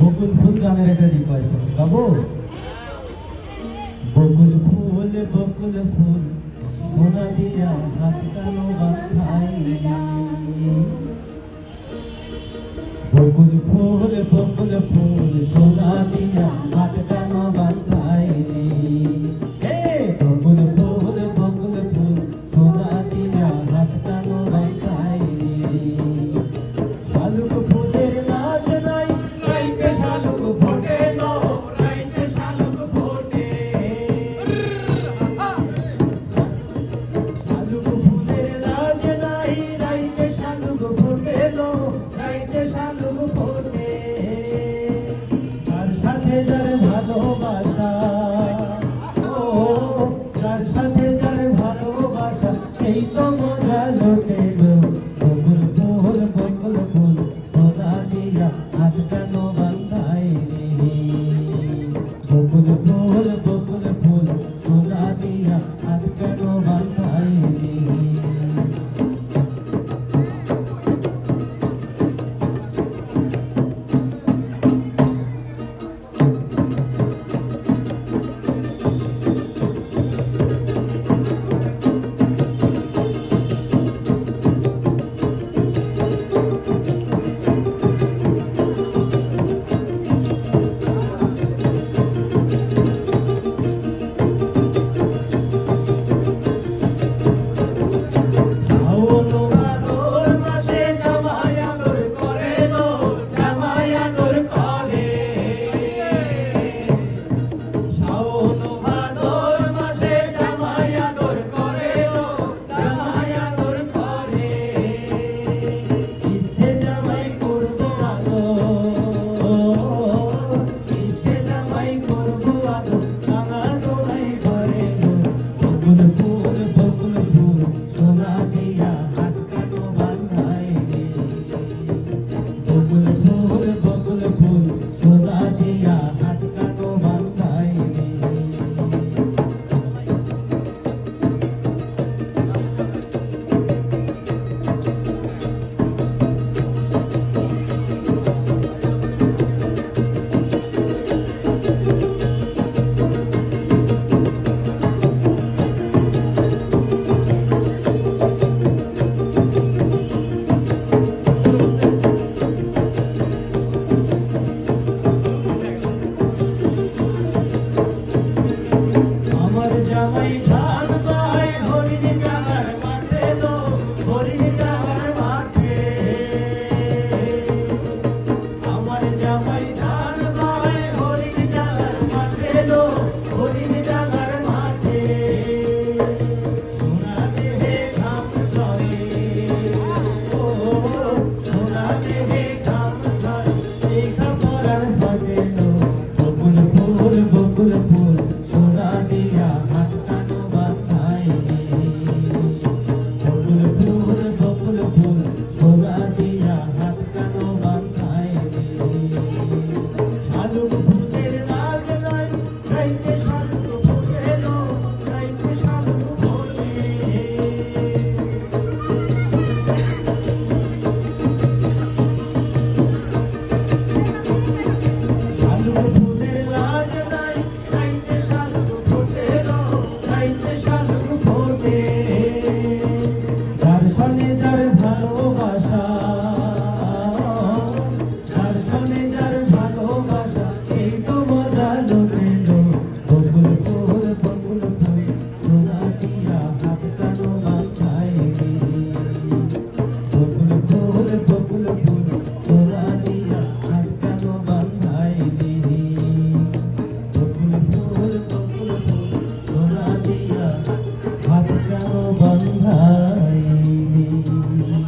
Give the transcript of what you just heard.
বকুল ফুল গানের একটা রিকোয়েস্ট আছে গাবো। বকুল ফুল সোনা দিয়া হাত কানো বাঁধাই, বকুল ফুল সোনা দিয়া হাত কানো বাঁধাই রে। বকুল ফুল সোনা দিয়া হাত কানো বাঁধাই রে। শালুক ফুলের নাচ নাই রাইতে শালুক ফোটে নো, রাইতে শালুক ফোটে। শালুক ফুলের নাচ নাই রাইতে শালুক ফোটে নো, রাইতে শালুক ফোটে। তার সাথে যার ভালোবাসা, ও তার সাথে যার ভালোবাসা, সেই তো মজা লোটে গো। বকুল ফুল সোনা দিয়া হাত কেন বাঁধাই রে। বকুল ফুল সোনা দিয়া হাত কেন বাঁধাই রে। ভালোবাসা, যার সনে যার